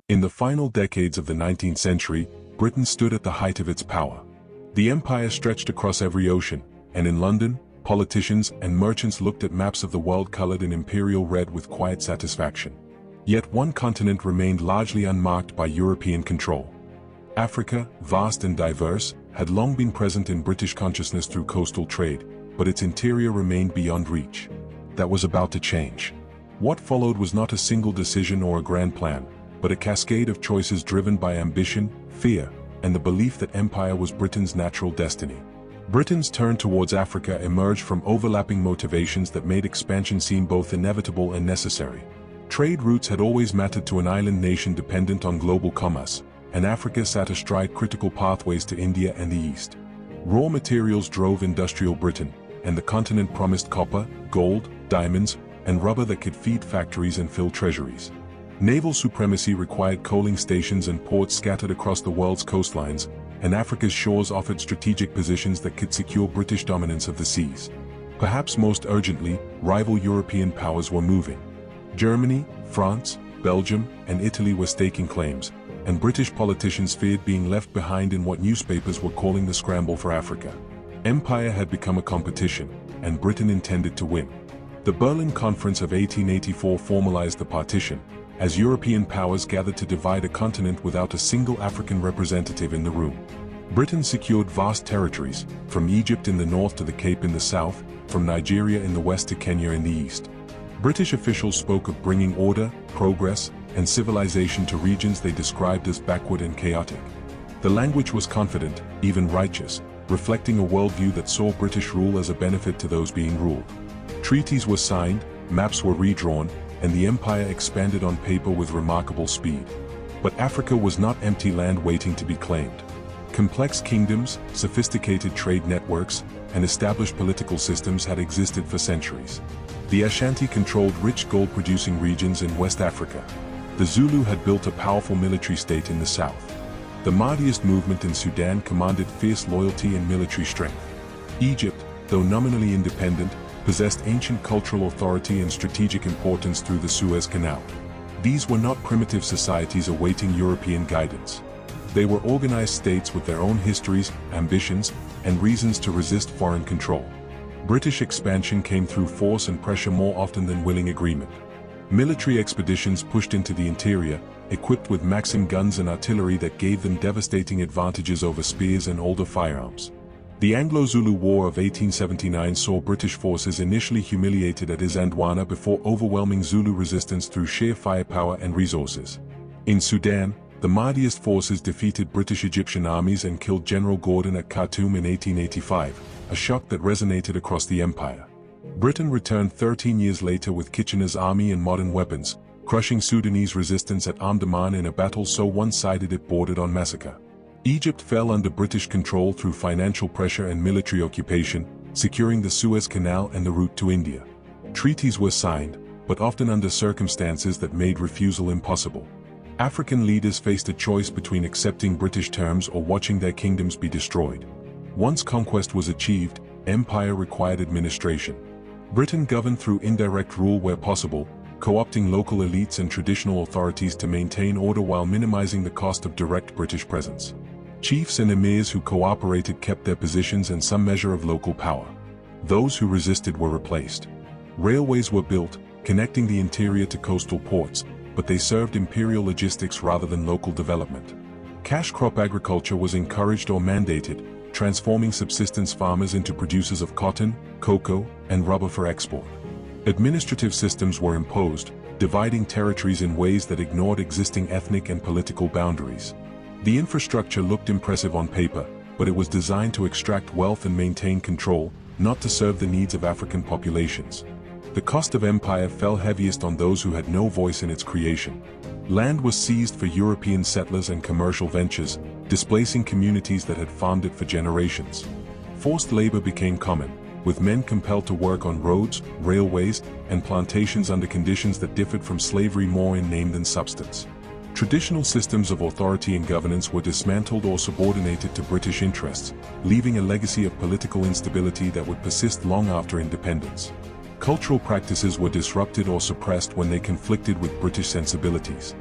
In the final decades of the 19th century, Britain stood at the height of its power. The empire stretched across every ocean, and in London, politicians and merchants looked at maps of the world colored in imperial red with quiet satisfaction. Yet one continent remained largely unmarked by European control. Africa, vast and diverse, had long been present in British consciousness through coastal trade, but its interior remained beyond reach. That was about to change. What followed was not a single decision or a grand plan, but a cascade of choices driven by ambition, fear, and the belief that empire was Britain's natural destiny. Britain's turn towards Africa emerged from overlapping motivations that made expansion seem both inevitable and necessary. Trade routes had always mattered to an island nation dependent on global commerce, and Africa sat astride critical pathways to India and the East. Raw materials drove industrial Britain, and the continent promised copper, gold, diamonds, and rubber that could feed factories and fill treasuries. Naval supremacy required coaling stations and ports scattered across the world's coastlines, and Africa's shores offered strategic positions that could secure British dominance of the seas. Perhaps most urgently, rival European powers were moving. Germany, France, Belgium, and Italy were staking claims, and British politicians feared being left behind in what newspapers were calling the scramble for Africa. Empire had become a competition, and Britain intended to win. The Berlin Conference of 1884 formalized the partition, as European powers gathered to divide a continent without a single African representative in the room. Britain secured vast territories, from Egypt in the north to the Cape in the south, from Nigeria in the west to Kenya in the east. British officials spoke of bringing order, progress, and civilization to regions they described as backward and chaotic. The language was confident, even righteous, reflecting a worldview that saw British rule as a benefit to those being ruled. Treaties were signed, maps were redrawn, and the empire expanded on paper with remarkable speed. But Africa was not empty land waiting to be claimed. Complex kingdoms, sophisticated trade networks, and established political systems had existed for centuries. The Ashanti controlled rich gold-producing regions in West Africa. The Zulu had built a powerful military state in the south. The Mahdist movement in Sudan commanded fierce loyalty and military strength. Egypt, though nominally independent, possessed ancient cultural authority and strategic importance through the Suez Canal. These were not primitive societies awaiting European guidance. They were organized states with their own histories, ambitions, and reasons to resist foreign control. British expansion came through force and pressure more often than willing agreement. Military expeditions pushed into the interior, equipped with Maxim guns and artillery that gave them devastating advantages over spears and older firearms. The Anglo-Zulu War of 1879 saw British forces initially humiliated at Isandlwana before overwhelming Zulu resistance through sheer firepower and resources. In Sudan, the Mahdist forces defeated British-Egyptian armies and killed General Gordon at Khartoum in 1885, a shock that resonated across the empire. Britain returned 13 years later with Kitchener's army and modern weapons, crushing Sudanese resistance at Omdurman in a battle so one-sided it bordered on massacre. Egypt fell under British control through financial pressure and military occupation, securing the Suez Canal and the route to India. Treaties were signed, but often under circumstances that made refusal impossible. African leaders faced a choice between accepting British terms or watching their kingdoms be destroyed. Once conquest was achieved, empire required administration. Britain governed through indirect rule where possible, co-opting local elites and traditional authorities to maintain order while minimizing the cost of direct British presence. Chiefs and emirs who cooperated kept their positions and some measure of local power. Those who resisted were replaced. Railways were built, connecting the interior to coastal ports, but they served imperial logistics rather than local development. Cash crop agriculture was encouraged or mandated, transforming subsistence farmers into producers of cotton, cocoa, and rubber for export. Administrative systems were imposed, dividing territories in ways that ignored existing ethnic and political boundaries. The infrastructure looked impressive on paper, but it was designed to extract wealth and maintain control, not to serve the needs of African populations. The cost of empire fell heaviest on those who had no voice in its creation. Land was seized for European settlers and commercial ventures, displacing communities that had farmed it for generations. Forced labor became common, with men compelled to work on roads, railways, and plantations under conditions that differed from slavery more in name than substance. Traditional systems of authority and governance were dismantled or subordinated to British interests, leaving a legacy of political instability that would persist long after independence. Cultural practices were disrupted or suppressed when they conflicted with British sensibilities.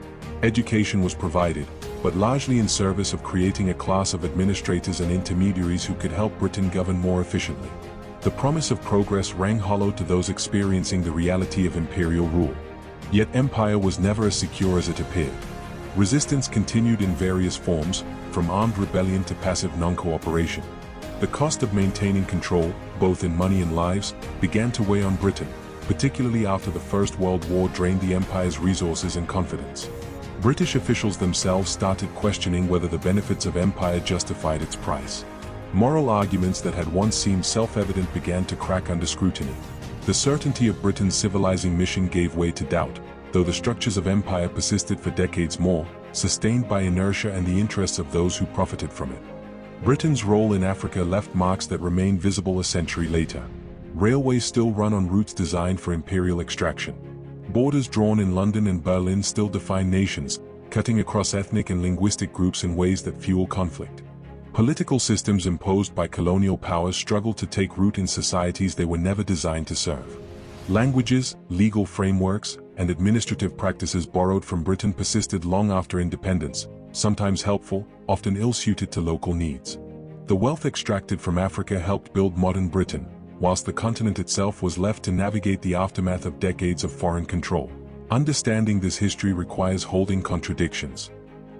Education was provided, but largely in service of creating a class of administrators and intermediaries who could help Britain govern more efficiently. The promise of progress rang hollow to those experiencing the reality of imperial rule. Yet empire was never as secure as it appeared. Resistance continued in various forms, from armed rebellion to passive non-cooperation. The cost of maintaining control, both in money and lives, began to weigh on Britain, particularly after the First World War drained the empire's resources and confidence. British officials themselves started questioning whether the benefits of empire justified its price. Moral arguments that had once seemed self-evident began to crack under scrutiny. The certainty of Britain's civilizing mission gave way to doubt, though the structures of empire persisted for decades more, sustained by inertia and the interests of those who profited from it. Britain's role in Africa left marks that remain visible a century later. Railways still run on routes designed for imperial extraction. Borders drawn in London and Berlin still define nations, cutting across ethnic and linguistic groups in ways that fuel conflict. Political systems imposed by colonial powers struggle to take root in societies they were never designed to serve. Languages, legal frameworks, and administrative practices borrowed from Britain persisted long after independence, sometimes helpful, often ill-suited to local needs. The wealth extracted from Africa helped build modern Britain, whilst the continent itself was left to navigate the aftermath of decades of foreign control. Understanding this history requires holding contradictions.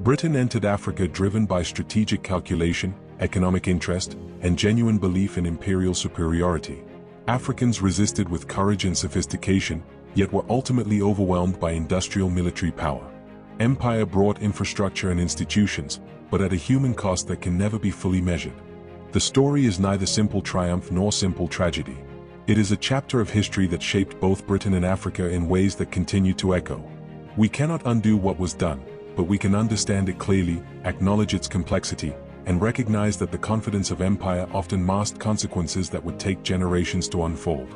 Britain entered Africa driven by strategic calculation, economic interest, and genuine belief in imperial superiority. Africans resisted with courage and sophistication, yet were ultimately overwhelmed by industrial military power. Empire brought infrastructure and institutions, but at a human cost that can never be fully measured. The story is neither simple triumph nor simple tragedy. It is a chapter of history that shaped both Britain and Africa in ways that continue to echo. We cannot undo what was done, but we can understand it clearly, acknowledge its complexity, and recognize that the confidence of empire often masked consequences that would take generations to unfold.